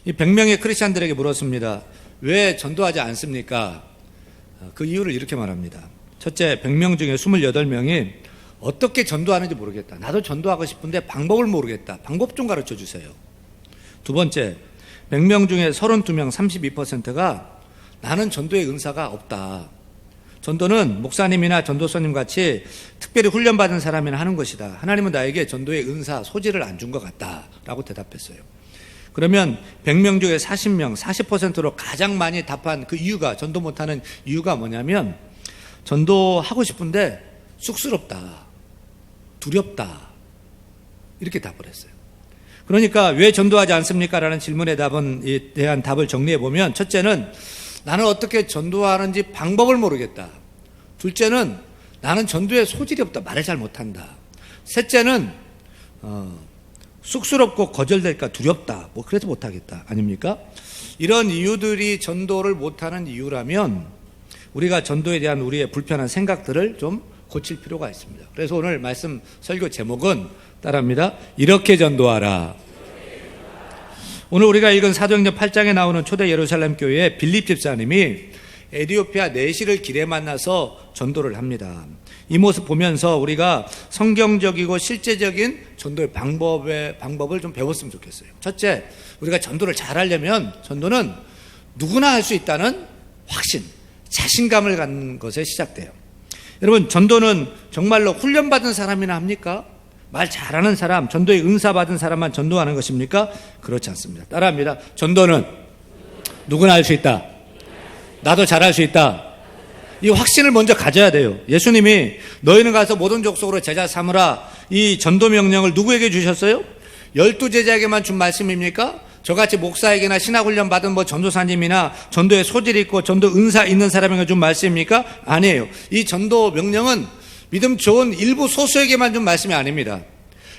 이 100명의 크리스찬들에게 물었습니다. 왜 전도하지 않습니까? 그 이유를 이렇게 말합니다. 첫째, 100명 중에 28명이 어떻게 전도하는지 모르겠다. 나도 전도하고 싶은데 방법을 모르겠다. 방법 좀 가르쳐 주세요. 두 번째, 100명 중에 32명, 32%가 나는 전도의 은사가 없다. 전도는 목사님이나 전도사님 같이 특별히 훈련받은 사람이나 하는 것이다. 하나님은 나에게 전도의 은사, 소질을 안 준 것 같다. 라고 대답했어요. 그러면 100명 중에 40명, 40%로 가장 많이 답한 그 이유가, 전도 못하는 이유가 뭐냐면 전도하고 싶은데 쑥스럽다, 두렵다, 이렇게 답을 했어요. 그러니까 왜 전도하지 않습니까? 라는 질문에 대한 답을 정리해 보면, 첫째는 나는 어떻게 전도하는지 방법을 모르겠다. 둘째는 나는 전도에 소질이 없다. 말을 잘 못한다. 셋째는 쑥스럽고 거절될까 두렵다. 그래서 못하겠다. 아닙니까? 이런 이유들이 전도를 못하는 이유라면 우리가 전도에 대한 우리의 불편한 생각들을 좀 고칠 필요가 있습니다. 그래서 오늘 말씀 설교 제목은 따라합니다. 이렇게 전도하라. 오늘 우리가 읽은 사도행전 8장에 나오는 초대 예루살렘 교회의 빌립 집사님이 에티오피아 내시를 길에 만나서 전도를 합니다. 이 모습 보면서 우리가 성경적이고 실제적인 전도의 방법을 좀 배웠으면 좋겠어요. 첫째, 우리가 전도를 잘하려면 전도는 누구나 할 수 있다는 확신, 자신감을 갖는 것에 시작돼요. 여러분, 전도는 정말로 훈련받은 사람이나 합니까? 말 잘하는 사람, 전도의 은사 받은 사람만 전도하는 것입니까? 그렇지 않습니다. 따라합니다. 전도는 누구나 할 수 있다. 나도 잘할 수 있다. 이 확신을 먼저 가져야 돼요. 예수님이 너희는 가서 모든 족속으로 제자 삼으라, 이 전도 명령을 누구에게 주셨어요? 12제자에게만 준 말씀입니까? 저같이 목사에게나 신학훈련 받은 전도사님이나 전도에 소질이 있고 전도 은사 있는 사람에게 준 말씀입니까? 아니에요. 이 전도 명령은 믿음 좋은 일부 소수에게만 준 말씀이 아닙니다.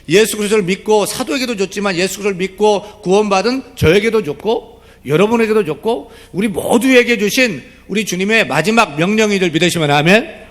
예수 그리스도를 믿고, 사도에게도 줬지만 예수 그리스도를 믿고 구원받은 저에게도 줬고 여러분에게도 줬고 우리 모두에게 주신 우리 주님의 마지막 명령인 줄 믿으시면 아멘.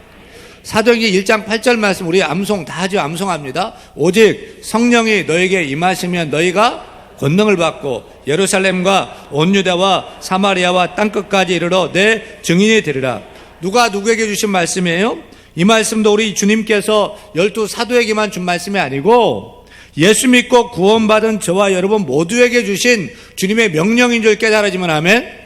사도행전 1장 8절 말씀 우리 암송 다 하죠. 암송합니다. 오직 성령이 너에게 임하시면 너희가 권능을 받고 예루살렘과 온 유다와 사마리아와 땅끝까지 이르러 내 증인이 되리라. 누가 누구에게 주신 말씀이에요? 이 말씀도 우리 주님께서 12 사도에게만 준 말씀이 아니고 예수 믿고 구원받은 저와 여러분 모두에게 주신 주님의 명령인 줄 깨달아지면 아멘.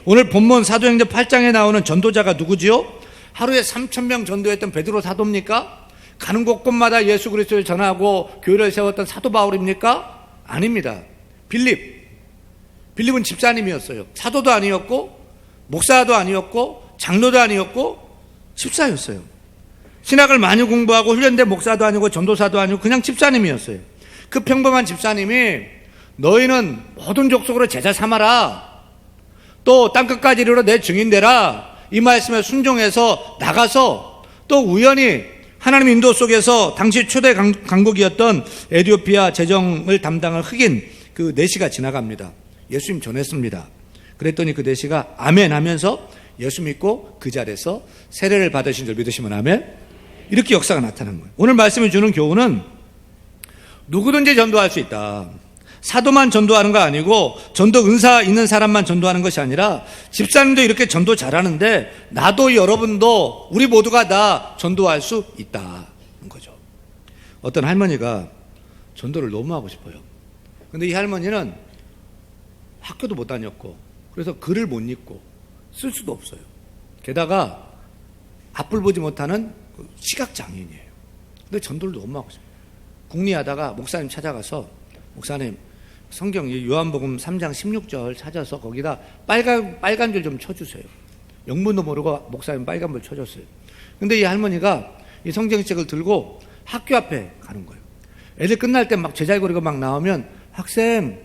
오늘 본문 사도행전 8장에 나오는 전도자가 누구지요? 하루에 3,000명 전도했던 베드로 사도입니까? 가는 곳곳마다 예수 그리스도를 전하고 교회를 세웠던 사도 바울입니까? 아닙니다. 빌립은 집사님이었어요. 사도도 아니었고 목사도 아니었고 장로도 아니었고 집사였어요. 신학을 많이 공부하고 훈련된 목사도 아니고 전도사도 아니고 그냥 집사님이었어요. 그 평범한 집사님이 너희는 모든 족속으로 제자 삼아라, 또 땅끝까지 이르러 내 증인 되라, 이 말씀에 순종해서 나가서 또 우연히 하나님 인도 속에서 당시 초대 강국이었던 에티오피아 재정을 담당할 흑인 그 내시가 지나갑니다. 예수님 전했습니다. 그랬더니 그 내시가 아멘 하면서 예수 믿고 그 자리에서 세례를 받으신 줄 믿으시면 아멘. 이렇게 역사가 나타난 거예요. 오늘 말씀이 주는 교훈은 누구든지 전도할 수 있다. 사도만 전도하는 거 아니고 전도 은사 있는 사람만 전도하는 것이 아니라 집사님도 이렇게 전도 잘하는데 나도 여러분도 우리 모두가 다 전도할 수 있다는 거죠. 어떤 할머니가 전도를 너무 하고 싶어요. 근데 이 할머니는 학교도 못 다녔고 그래서 글을 못 읽고 쓸 수도 없어요. 게다가 앞을 보지 못하는 시각장애인이에요. 근데 전도를 너무 하고 싶어요. 궁리하다가 목사님 찾아가서 목사님 성경 요한복음 3장 16절 찾아서 거기다 빨간 줄 좀 쳐주세요. 영문도 모르고 목사님 빨간 불 쳐줬어요. 근데 이 할머니가 이 성경책을 들고 학교 앞에 가는 거예요. 애들 끝날 때 막 제잘거리고 막 나오면 학생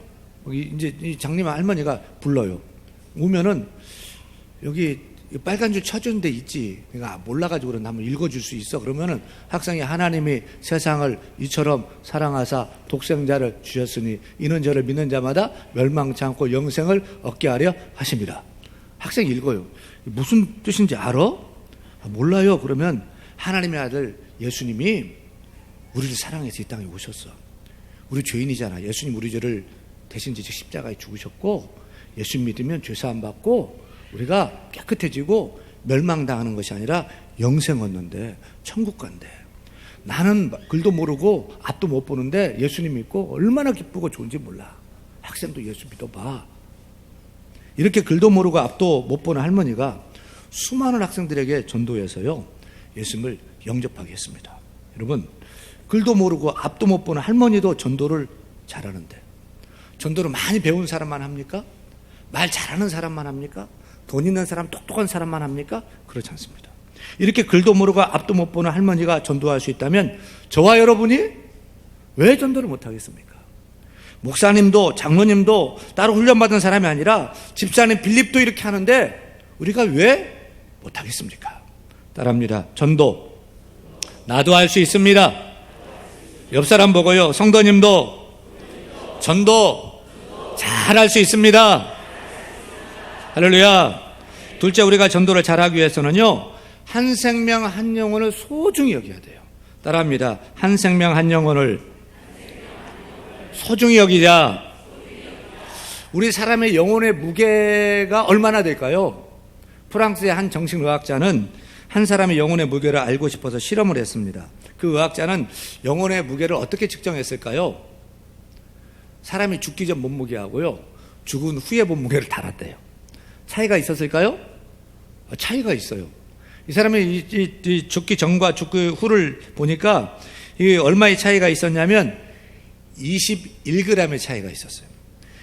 이제 이 장님 할머니가 불러요. 오면은 여기 빨간 줄 쳐준 데 있지. 내가 몰라가지고 그런데 한번 읽어줄 수 있어. 그러면은 학생이 하나님이 세상을 이처럼 사랑하사 독생자를 주셨으니 이는 저를 믿는 자마다 멸망치 않고 영생을 얻게 하려 하십니다. 학생이 읽어요. 무슨 뜻인지 알아? 몰라요. 그러면 하나님의 아들 예수님이 우리를 사랑해서 이 땅에 오셨어. 우리 죄인이잖아. 예수님 우리 죄를 대신 지 십자가에 죽으셨고 예수 믿으면 죄사함 받고 우리가 깨끗해지고 멸망당하는 것이 아니라 영생 얻는데 천국 간대. 나는 글도 모르고 앞도 못 보는데 예수님 믿고 얼마나 기쁘고 좋은지 몰라. 학생도 예수 믿어봐. 이렇게 글도 모르고 앞도 못 보는 할머니가 수많은 학생들에게 전도해서요 예수님을 영접하게 했습니다. 여러분, 글도 모르고 앞도 못 보는 할머니도 전도를 잘하는데 전도를 많이 배운 사람만 합니까? 말 잘하는 사람만 합니까? 돈 있는 사람, 똑똑한 사람만 합니까? 그렇지 않습니다. 이렇게 글도 모르고 앞도 못 보는 할머니가 전도할 수 있다면 저와 여러분이 왜 전도를 못하겠습니까? 목사님도 장로님도 따로 훈련받은 사람이 아니라 집사님 빌립도 이렇게 하는데 우리가 왜 못하겠습니까? 따라합니다. 전도 나도 할 수 있습니다. 옆 사람 보고요, 성도님도 전도 잘할 수 있습니다. 할렐루야. 둘째, 우리가 전도를 잘하기 위해서는요 한 생명 한 영혼을 소중히 여겨야 돼요. 따라합니다. 한 생명 한 영혼을 소중히 여기자. 우리 사람의 영혼의 무게가 얼마나 될까요? 프랑스의 한 정신의학자는 한 사람의 영혼의 무게를 알고 싶어서 실험을 했습니다. 그 의학자는 영혼의 무게를 어떻게 측정했을까요? 사람이 죽기 전 몸무게하고요 죽은 후의 몸무게를 달았대요. 차이가 있었을까요? 차이가 있어요. 이 사람이 이 죽기 전과 죽기 후를 보니까 이 얼마의 차이가 있었냐면 21g의 차이가 있었어요.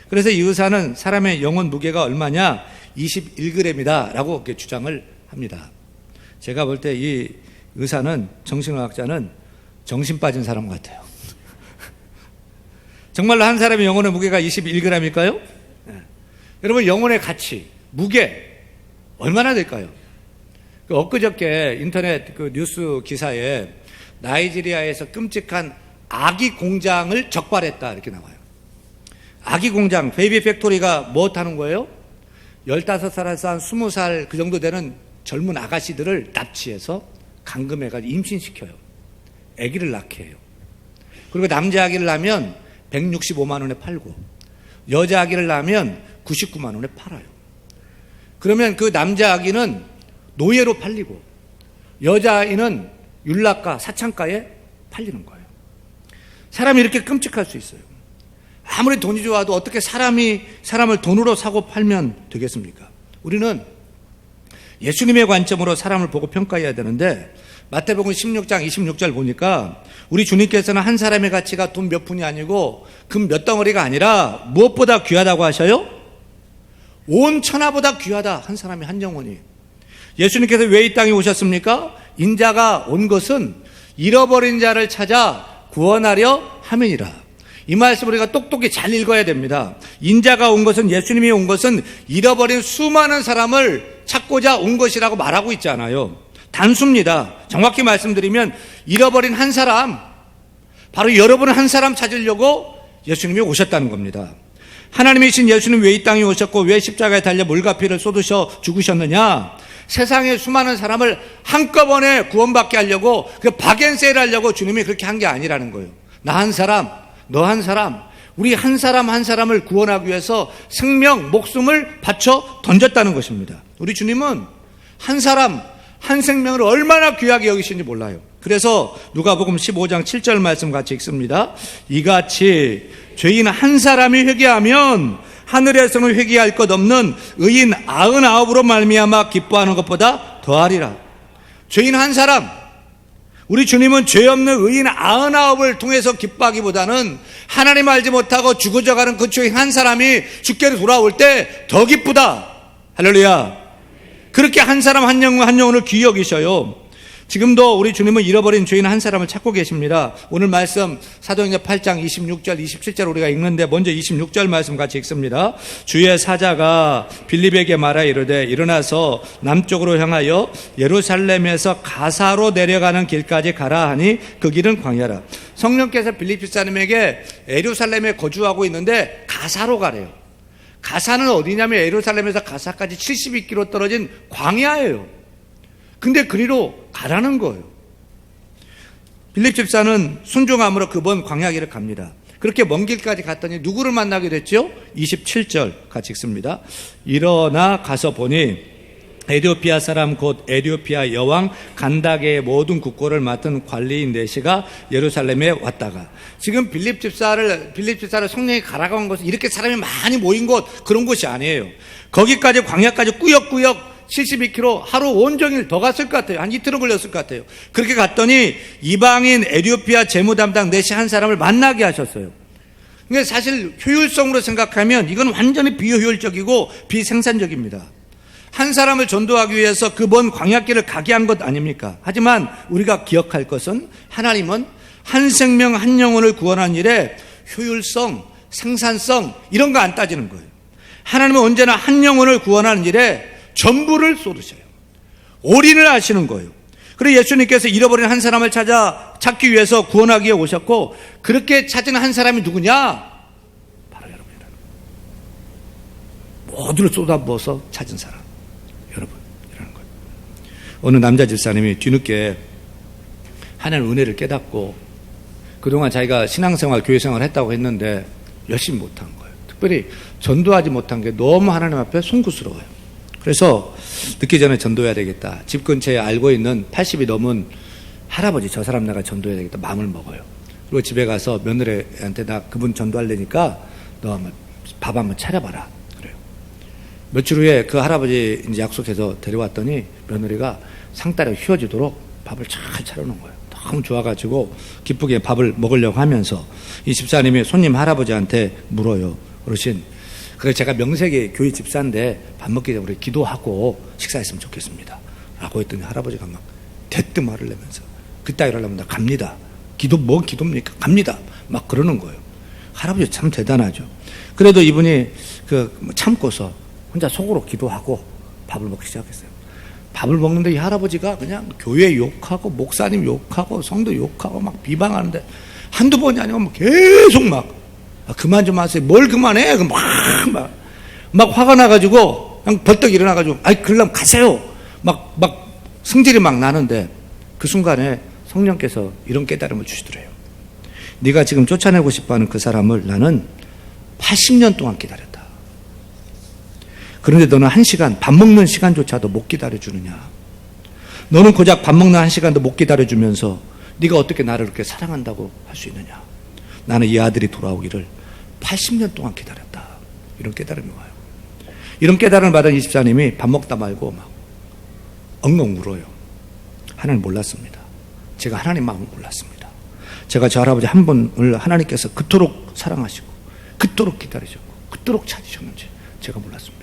그래서 이 의사는 사람의 영혼 무게가 얼마냐? 21g이다 라고 이렇게 주장을 합니다. 제가 볼 때 이 의사는, 정신의학자는 정신 빠진 사람 같아요. 정말로 한 사람의 영혼의 무게가 21g일까요? 네. 여러분, 영혼의 가치, 무게 얼마나 될까요? 엊그저께 인터넷 그 뉴스 기사에 나이지리아에서 끔찍한 아기 공장을 적발했다 이렇게 나와요. 아기 공장, 베이비 팩토리가 뭐 하는 거예요? 15살에서 한 20살 그 정도 되는 젊은 아가씨들을 납치해서 감금해가지고 임신시켜요. 아기를 낳게 해요. 그리고 남자 아기를 낳으면 165만 원에 팔고 여자 아기를 낳으면 99만 원에 팔아요. 그러면 그 남자 아기는 노예로 팔리고 여자아이는 율락가, 사창가에 팔리는 거예요. 사람이 이렇게 끔찍할 수 있어요. 아무리 돈이 좋아도 어떻게 사람을 돈으로 사고 팔면 되겠습니까? 우리는 예수님의 관점으로 사람을 보고 평가해야 되는데 마태복음 16장 26절 보니까 우리 주님께서는 한 사람의 가치가 돈 몇 푼이 아니고 금 몇 덩어리가 아니라 무엇보다 귀하다고 하셔요? 온 천하보다 귀하다. 한 사람이 한 영혼이. 예수님께서 왜 이 땅에 오셨습니까? 인자가 온 것은 잃어버린 자를 찾아 구원하려 함이니라. 이 말씀을 우리가 똑똑히 잘 읽어야 됩니다. 인자가 온 것은, 예수님이 온 것은 잃어버린 수많은 사람을 찾고자 온 것이라고 말하고 있잖아요. 단수입니다. 정확히 말씀드리면 잃어버린 한 사람, 바로 여러분 한 사람 찾으려고 예수님이 오셨다는 겁니다. 하나님이신 예수님 왜 이 땅에 오셨고 왜 십자가에 달려 물과 피를 쏟으셔 죽으셨느냐? 세상의 수많은 사람을 한꺼번에 구원받게 하려고, 그 박앤세일 하려고 주님이 그렇게 한 게 아니라는 거예요. 나 한 사람, 너 한 사람, 우리 한 사람 한 사람을 구원하기 위해서 생명, 목숨을 바쳐 던졌다는 것입니다. 우리 주님은 한 사람, 한 생명을 얼마나 귀하게 여기시는지 몰라요. 그래서 누가복음 15장 7절 말씀 같이 읽습니다. 이같이 죄인 한 사람이 회개하면 하늘에서는 회개할 것 없는 의인 99으로 말미암아 기뻐하는 것보다 더하리라. 죄인 한 사람, 우리 주님은 죄 없는 의인 99을 통해서 기뻐하기보다는 하나님 알지 못하고 죽어져가는 그 죄인 한 사람이 주께로 돌아올 때 더 기쁘다. 할렐루야. 그렇게 한 사람 한 영혼을 귀히 여기셔요. 지금도 우리 주님은 잃어버린 죄인 한 사람을 찾고 계십니다. 오늘 말씀 사도행전 8장 26절 27절 우리가 읽는데 먼저 26절 말씀 같이 읽습니다. 주의 사자가 빌립에게 말하 이르되 일어나서 남쪽으로 향하여 예루살렘에서 가사로 내려가는 길까지 가라 하니 그 길은 광야라. 성령께서 빌립 집사님에게 예루살렘에 거주하고 있는데 가사로 가래요. 가사는 어디냐면 예루살렘에서 가사까지 72km 떨어진 광야예요. 근데 그리로 가라는 거예요. 빌립 집사는 순종함으로 그번 광야길을 갑니다. 그렇게 먼 길까지 갔더니 누구를 만나게 됐죠? 27절 같이 읽습니다. 일어나 가서 보니 에디오피아 사람 곧 에디오피아 여왕 간다게의 모든 국고를 맡은 관리인 네시가 예루살렘에 왔다가, 지금 빌립 집사를 성령이 갈아간 것은 이렇게 사람이 많이 모인 곳, 그런 곳이 아니에요. 거기까지 광야까지 꾸역꾸역 72km 하루 온종일 더 갔을 것 같아요. 한 이틀은 걸렸을 것 같아요. 그렇게 갔더니 이방인 에디오피아 재무 담당 네시 한 사람을 만나게 하셨어요. 근데 사실 효율성으로 생각하면 이건 완전히 비효율적이고 비생산적입니다. 한 사람을 전도하기 위해서 그 먼 광야길을 가게 한 것 아닙니까? 하지만 우리가 기억할 것은 하나님은 한 생명 한 영혼을 구원한 일에 효율성, 생산성 이런 거 안 따지는 거예요. 하나님은 언제나 한 영혼을 구원하는 일에 전부를 쏟으셔요. 올인을 하시는 거예요. 그리고 예수님께서 잃어버린 한 사람을 찾기 위해서 구원하기 위해 오셨고, 그렇게 찾은 한 사람이 누구냐? 바로 여러분이라는 거예요. 모두를 쏟아부어서 찾은 사람, 여러분이라는 거예요. 어느 남자 집사님이 뒤늦게 하나님의 은혜를 깨닫고 그동안 자기가 신앙생활, 교회생활을 했다고 했는데 열심히 못한 거예요. 특별히 전도하지 못한 게 너무 하나님 앞에 송구스러워요. 그래서 늦기 전에 전도해야 되겠다. 집 근처에 알고 있는 80이 넘은 할아버지, 저 사람 내가 전도해야 되겠다 마음을 먹어요. 그리고 집에 가서 며느리한테 나 그분 전도하려니까 너 한번 밥 한번 차려봐라 그래요. 며칠 후에 그 할아버지 이제 약속해서 데려왔더니 며느리가 상다리가 휘어지도록 밥을 잘 차려놓은 거예요. 너무 좋아가지고 기쁘게 밥을 먹으려고 하면서 이 집사님이 손님 할아버지한테 물어요. 어르신, 그래서 제가 명색이 교회 집사인데 밥 먹기 전에 우리 기도하고 식사했으면 좋겠습니다 라고 했더니 할아버지가 막 대뜸 말을 내면서 그따위로 하려면 나 갑니다. 뭔 기도입니까? 갑니다. 막 그러는 거예요. 할아버지 참 대단하죠. 그래도 이분이 참고서 혼자 속으로 기도하고 밥을 먹기 시작했어요. 밥을 먹는데 이 할아버지가 그냥 교회 욕하고 목사님 욕하고 성도 욕하고 막 비방하는데 한두 번이 아니고 막 계속 막 그만 좀 하세요. 뭘 그만해? 막 화가 나가지고 그냥 벌떡 일어나가지고 그러려면 가세요. 막 승질이 막 나는데 그 순간에 성령께서 이런 깨달음을 주시더래요. 네가 지금 쫓아내고 싶어하는 그 사람을 나는 80년 동안 기다렸다. 그런데 너는 1시간, 밥 먹는 시간조차도 못 기다려주느냐. 너는 고작 밥 먹는 1시간도 못 기다려주면서 네가 어떻게 나를 그렇게 사랑한다고 할 수 있느냐. 나는 이 아들이 돌아오기를 80년 동안 기다렸다. 이런 깨달음이 와요. 이런 깨달음을 받은 이 집사님이 밥 먹다 말고 막 엉엉 울어요. 하나님 몰랐습니다. 제가 하나님 마음을 몰랐습니다. 제가 저 할아버지 한 분을 하나님께서 그토록 사랑하시고 그토록 기다리셨고 그토록 찾으셨는지 제가 몰랐습니다.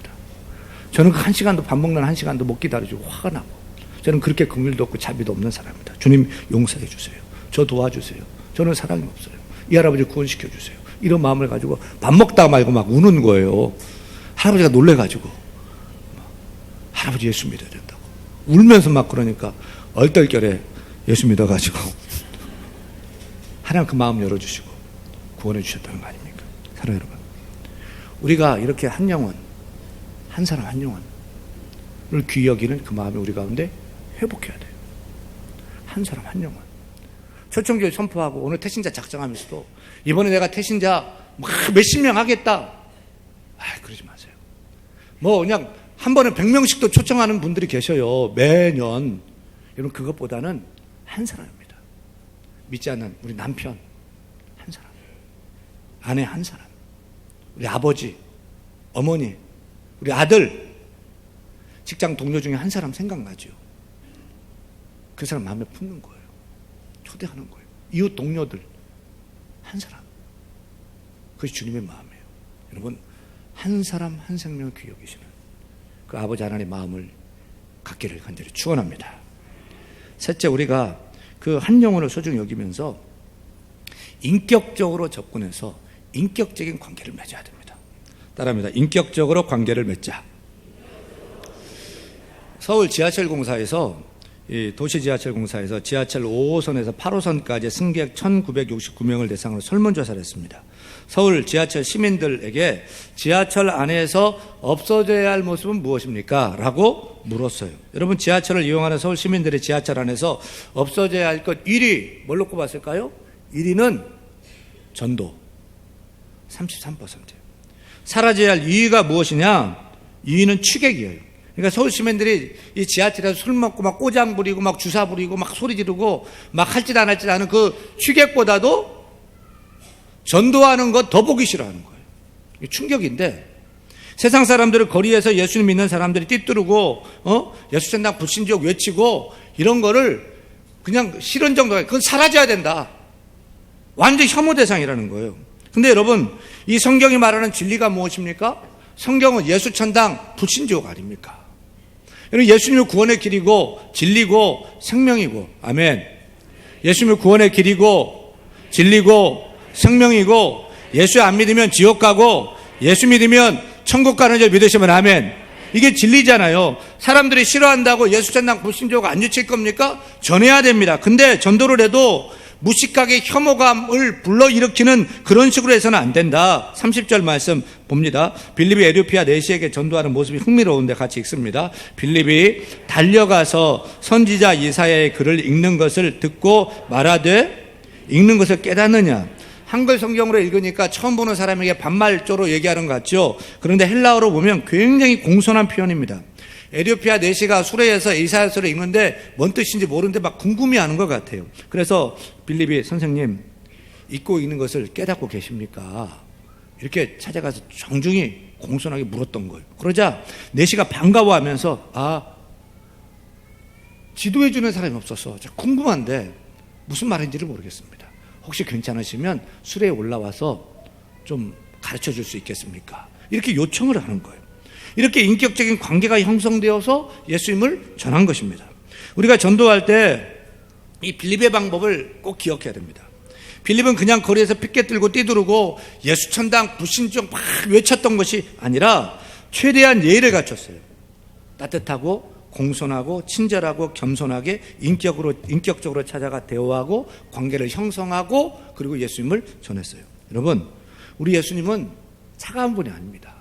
저는 그 1시간도 밥 먹는 1시간도 못 기다려주고 화가 나고, 저는 그렇게 긍휼도 없고 자비도 없는 사람입니다. 주님 용서해 주세요. 저 도와주세요. 저는 사랑이 없어요. 이 할아버지 구원시켜 주세요. 이런 마음을 가지고 밥 먹다 말고 막 우는 거예요. 할아버지가 놀래가지고 할아버지 예수 믿어야 된다고 울면서 막 그러니까 얼떨결에 예수 믿어가지고 하나님 그 마음 열어주시고 구원해 주셨다는 거 아닙니까? 사랑하는 여러분, 우리가 이렇게 한 영혼, 한 사람 한 영혼을 귀히 여기는 그 마음이 우리 가운데 회복해야 돼요. 한 사람 한 영혼. 초청교회 선포하고 오늘 태신자 작정하면서도 이번에 내가 태신자 몇십 명 하겠다. 그러지 마세요. 그냥 한 번에 100명씩도 초청하는 분들이 계셔요. 매년. 여러분, 그것보다는 한 사람입니다. 믿지 않는 우리 남편 한 사람, 아내 한 사람, 우리 아버지, 어머니, 우리 아들, 직장 동료 중에 한 사람 생각나죠. 그 사람 마음에 품는 거예요. 초대하는 거예요. 이웃 동료들 한 사람. 그것이 주님의 마음이에요. 여러분, 한 사람 한 생명을 귀히 여기시는 그 아버지 하나님의 마음을 갖기를 간절히 축원합니다. 셋째, 우리가 그 한 영혼을 소중히 여기면서 인격적으로 접근해서 인격적인 관계를 맺어야 됩니다. 따라합니다. 인격적으로 관계를 맺자. 서울 지하철 공사에서, 이 도시 지하철 공사에서 지하철 5호선에서 8호선까지 승객 1969명을 대상으로 설문조사를 했습니다. 서울 지하철 시민들에게 지하철 안에서 없어져야 할 모습은 무엇입니까? 라고 물었어요. 여러분, 지하철을 이용하는 서울 시민들의 지하철 안에서 없어져야 할 것 1위 뭘로 꼽았을까요? 1위는 전도. 33%예요. 사라져야 할 이유가 무엇이냐? 이유는 취객이에요. 그러니까 서울 시민들이 이 지하철에서 술 먹고 막 꼬장 부리고 막 주사 부리고 막 소리 지르고 막 할 짓 안 할 짓 하는 그 취객보다도 전도하는 것 더 보기 싫어하는 거예요. 이게 충격인데, 세상 사람들을 거리에서 예수님 믿는 사람들이 띠뚜르고 예수전당 불신지옥 외치고 이런 거를 그냥 싫은 정도가, 그건 사라져야 된다. 완전 혐오 대상이라는 거예요. 근데 여러분, 이 성경이 말하는 진리가 무엇입니까? 성경은 예수천당 불신지옥 아닙니까? 여러분, 예수님의 구원의 길이고 진리고 생명이고, 아멘. 예수님의 구원의 길이고 진리고 생명이고, 예수 안 믿으면 지옥 가고 예수 믿으면 천국 가는 줄 믿으시면 아멘. 이게 진리잖아요. 사람들이 싫어한다고 예수전당 불신지옥 안 유칠 겁니까? 전해야 됩니다. 근데 전도를 해도 무식하게 혐오감을 불러일으키는 그런 식으로 해서는 안 된다. 30절 말씀 봅니다. 빌립이 에티오피아 내시에게 전도하는 모습이 흥미로운데 같이 읽습니다. 빌립이 달려가서 선지자 이사야의 글을 읽는 것을 듣고 말하되, 읽는 것을 깨닫느냐? 한글 성경으로 읽으니까 처음 보는 사람에게 반말조로 얘기하는 것 같죠. 그런데 헬라어로 보면 굉장히 공손한 표현입니다. 에티오피아 내시가 수레에서 이사야서를 읽는데 뭔 뜻인지 모르는데 막 궁금해하는 것 같아요. 그래서 빌립이, 선생님, 읽고 있는 것을 깨닫고 계십니까? 이렇게 찾아가서 정중히 공손하게 물었던 거예요. 그러자 내시가 반가워하면서, 지도해 주는 사람이 없어서 궁금한데 무슨 말인지를 모르겠습니다. 혹시 괜찮으시면 수레에 올라와서 좀 가르쳐 줄 수 있겠습니까? 이렇게 요청을 하는 거예요. 이렇게 인격적인 관계가 형성되어서 예수님을 전한 것입니다. 우리가 전도할 때 이 빌립의 방법을 꼭 기억해야 됩니다. 빌립은 그냥 거리에서 피켓 들고 띠두르고 예수천당 불신지옥 막 외쳤던 것이 아니라 최대한 예의를 갖췄어요. 따뜻하고 공손하고 친절하고 겸손하게 인격적으로 찾아가 대화하고 관계를 형성하고, 그리고 예수님을 전했어요. 여러분, 우리 예수님은 차가운 분이 아닙니다.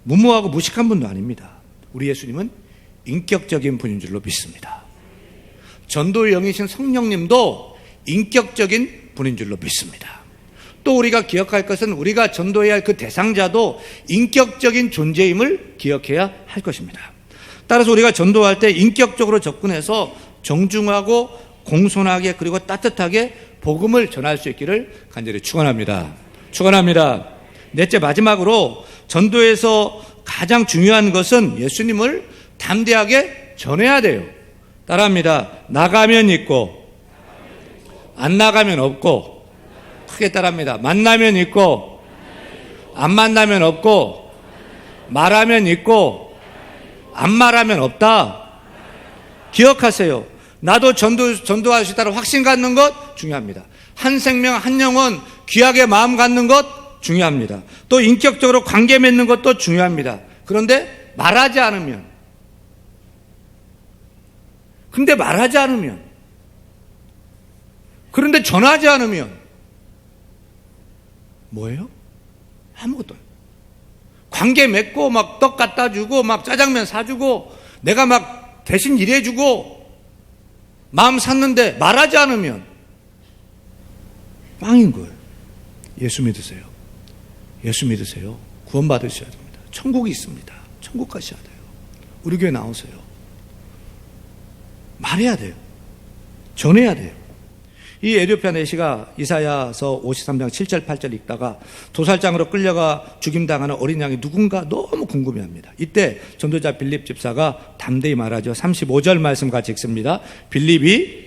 무모하고 무식한 분도 아닙니다. 우리 예수님은 인격적인 분인 줄로 믿습니다. 전도의 영이신 성령님도 인격적인 분인 줄로 믿습니다. 또 우리가 기억할 것은 우리가 전도해야 할 그 대상자도 인격적인 존재임을 기억해야 할 것입니다. 따라서 우리가 전도할 때 인격적으로 접근해서 정중하고 공손하게 그리고 따뜻하게 복음을 전할 수 있기를 간절히 축원합니다. 축원합니다. 넷째, 마지막으로 전도에서 가장 중요한 것은 예수님을 담대하게 전해야 돼요. 따라합니다. 나가면 있고 안 나가면 없고, 크게 따라합니다. 만나면 있고 안 만나면 없고, 말하면 있고 안 말하면 없다. 기억하세요. 나도 전도할 수 있다는 확신 갖는 것 중요합니다. 한 생명 한 영혼 귀하게 마음 갖는 것 중요합니다. 또 인격적으로 관계 맺는 것도 중요합니다. 그런데 말하지 않으면, 그런데 전하지 않으면 뭐예요? 아무것도. 관계 맺고 막 떡 갖다 주고 막 짜장면 사주고 내가 막 대신 일해주고 마음 샀는데 말하지 않으면 빵인 거예요. 예수 믿으세요. 예수 믿으세요. 구원 받으셔야 됩니다. 천국이 있습니다. 천국 가셔야 돼요. 우리 교회 나오세요. 말해야 돼요. 전해야 돼요. 이 에티오피아 내시가 이사야서 53장 7절 8절 읽다가 도살장으로 끌려가 죽임당하는 어린 양이 누군가 너무 궁금해합니다. 이때 전도자 빌립 집사가 담대히 말하죠. 35절 말씀 같이 읽습니다. 빌립이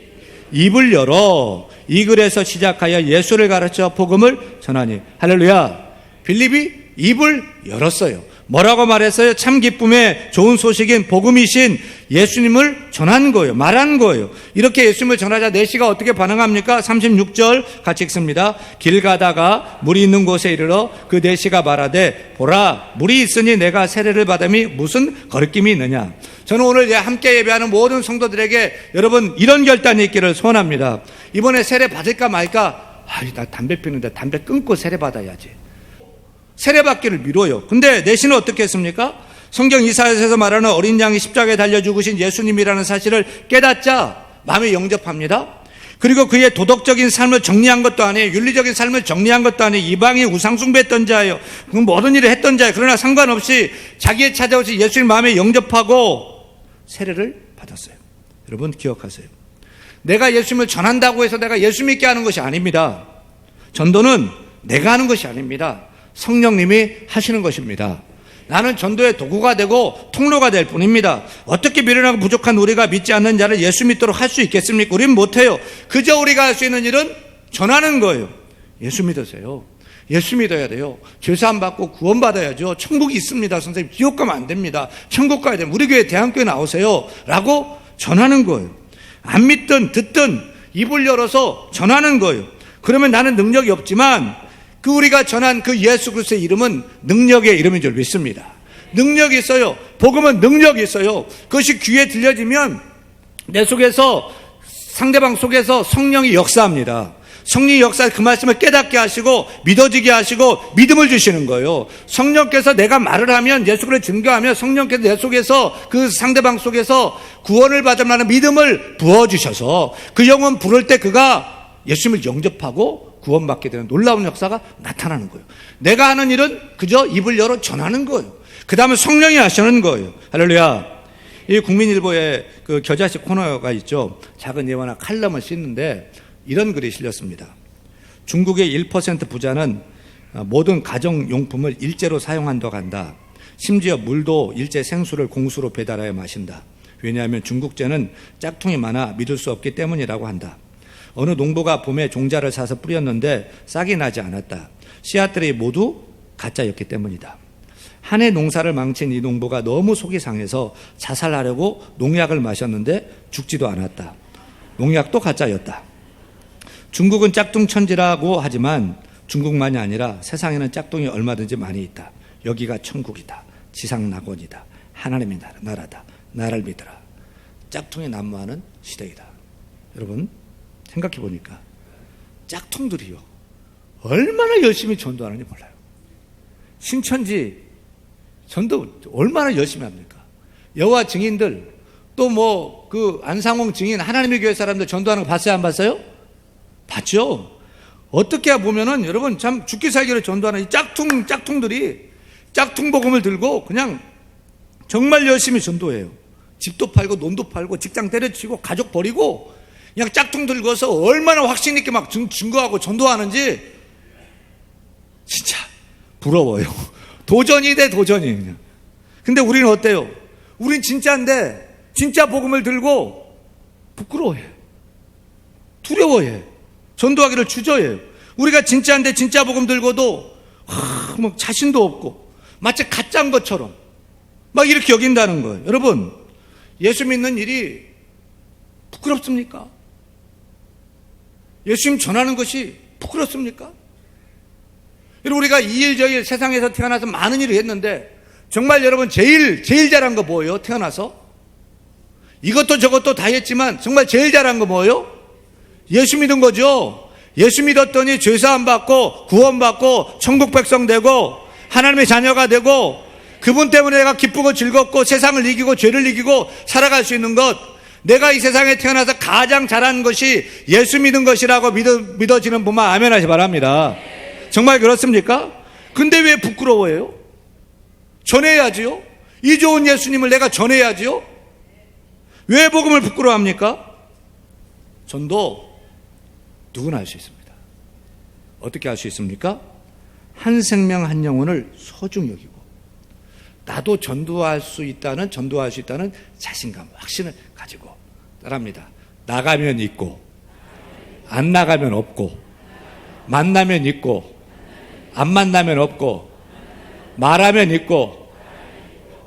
입을 열어 이 글에서 시작하여 예수를 가르쳐 복음을 전하니. 할렐루야. 빌립이 입을 열었어요. 뭐라고 말했어요? 참 기쁨의 좋은 소식인 복음이신 예수님을 전한 거예요. 말한 거예요. 이렇게 예수님을 전하자 내시가 어떻게 반응합니까? 36절 같이 읽습니다. 길 가다가 물이 있는 곳에 이르러 그 내시가 말하되 보라 물이 있으니 내가 세례를 받음이 무슨 거리낌이 있느냐. 저는 오늘 함께 예배하는 모든 성도들에게 여러분 이런 결단이 있기를 소원합니다. 이번에 세례 받을까 말까? 나 담배 피우는데 담배 끊고 세례 받아야지. 세례받기를 미뤄요. 근데 내시는 어떻게 했습니까? 성경 이사야서에서 말하는 어린 양이 십자가에 달려 죽으신 예수님이라는 사실을 깨닫자 마음에 영접합니다. 그리고 그의 도덕적인 삶을 정리한 것도 아니에요. 윤리적인 삶을 정리한 것도 아니에요. 이방이 우상숭배했던 자예요. 그 모든 일을 했던 자예요. 그러나 상관없이 자기의 찾아오신 예수님 마음에 영접하고 세례를 받았어요. 여러분 기억하세요. 내가 예수님을 전한다고 해서 내가 예수 믿게 하는 것이 아닙니다. 전도는 내가 하는 것이 아닙니다. 성령님이 하시는 것입니다. 나는 전도의 도구가 되고 통로가 될 뿐입니다. 어떻게 미련하고 부족한 우리가 믿지 않는 자를 예수 믿도록 할 수 있겠습니까? 우리는 못해요. 그저 우리가 할 수 있는 일은 전하는 거예요. 예수 믿으세요. 예수 믿어야 돼요. 죄사함 받고 구원 받아야죠. 천국이 있습니다. 선생님 지옥 가면 안 됩니다. 천국 가야 됩니다. 우리 교회 대한교회 나오세요 라고 전하는 거예요. 안 믿든 듣든 입을 열어서 전하는 거예요. 그러면 나는 능력이 없지만 그 우리가 전한 그 예수 그리스도의 이름은 능력의 이름인 줄 믿습니다. 능력이 있어요. 복음은 능력이 있어요. 그것이 귀에 들려지면 내 속에서 상대방 속에서 성령이 역사합니다. 성령이 역사 그 말씀을 깨닫게 하시고 믿어지게 하시고 믿음을 주시는 거예요. 성령께서 내가 말을 하면 예수를 증거하면 성령께서 내 속에서 그 상대방 속에서 구원을 받을 만한 믿음을 부어주셔서 그 영혼 부를 때 그가 예수님을 영접하고 구원받게 되는 놀라운 역사가 나타나는 거예요. 내가 하는 일은 그저 입을 열어 전하는 거예요. 그 다음에 성령이 하시는 거예요. 할렐루야. 이 국민일보에 그 겨자씨 코너가 있죠. 작은 예화나 칼럼을 씻는데 이런 글이 실렸습니다. 중국의 1% 부자는 모든 가정용품을 일제로 사용한다고 한다. 심지어 물도 일제 생수를 공수로 배달하여 마신다. 왜냐하면 중국제는 짝퉁이 많아 믿을 수 없기 때문이라고 한다. 어느 농부가 봄에 종자를 사서 뿌렸는데 싹이 나지 않았다. 씨앗들이 모두 가짜였기 때문이다. 한 해 농사를 망친 이 농부가 너무 속이 상해서 자살하려고 농약을 마셨는데 죽지도 않았다. 농약도 가짜였다. 중국은 짝퉁 천지라고 하지만 중국만이 아니라 세상에는 짝퉁이 얼마든지 많이 있다. 여기가 천국이다. 지상 낙원이다. 하나님의 나라다. 나를 믿으라. 짝퉁이 난무하는 시대이다. 여러분 생각해 보니까 짝퉁들이요 얼마나 열심히 전도하는지 몰라요. 신천지 전도 얼마나 열심히 합니까? 여호와 증인들 또 뭐 그 안상홍 증인 하나님의 교회 사람들 전도하는 거 봤어요? 안 봤어요? 봤죠. 어떻게 보면은 여러분 참 죽기 살기로 전도하는 이 짝퉁들이 짝퉁 복음을 들고 그냥 정말 열심히 전도해요. 집도 팔고 논도 팔고 직장 때려치고 가족 버리고 그냥 짝퉁 들고서 얼마나 확신 있게 막 증거하고 전도하는지 진짜 부러워요. 도전이 돼 도전이 그냥. 근데 우리는 어때요? 우린 진짜인데 진짜 복음을 들고 부끄러워해. 두려워해. 전도하기를 주저해요. 우리가 진짜인데 진짜 복음 들고도 뭐 자신도 없고 마치 가짜인 것처럼 막 이렇게 여긴다는 거예요. 여러분 예수 믿는 일이 부끄럽습니까? 예수님 전하는 것이 부끄럽습니까? 여러분 우리가 이 일 저 일 세상에서 태어나서 많은 일을 했는데 정말 여러분 제일 잘한 거 뭐예요? 태어나서 이것도 저것도 다 했지만 정말 제일 잘한 거 뭐예요? 예수 믿은 거죠. 예수 믿었더니 죄사함 받고 구원받고 천국 백성 되고 하나님의 자녀가 되고 그분 때문에 내가 기쁘고 즐겁고 세상을 이기고 죄를 이기고 살아갈 수 있는 것, 내가 이 세상에 태어나서 가장 잘한 것이 예수 믿은 것이라고 믿어지는 분만 아멘 하시 바랍니다. 정말 그렇습니까? 근데 왜 부끄러워해요? 전해야지요. 이 좋은 예수님을 내가 전해야지요. 왜 복음을 부끄러워합니까? 전도 누구나 할 수 있습니다. 어떻게 할 수 있습니까? 한 생명 한 영혼을 소중히 여기고 나도 전도할 수 있다는 자신감, 확신을 가지고 따라합니다. 나가면 있고 안 나가면 없고 만나면 있고 안 만나면 없고 말하면 있고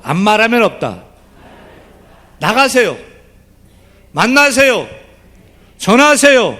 안 말하면 없다. 나가세요. 만나세요. 전하세요.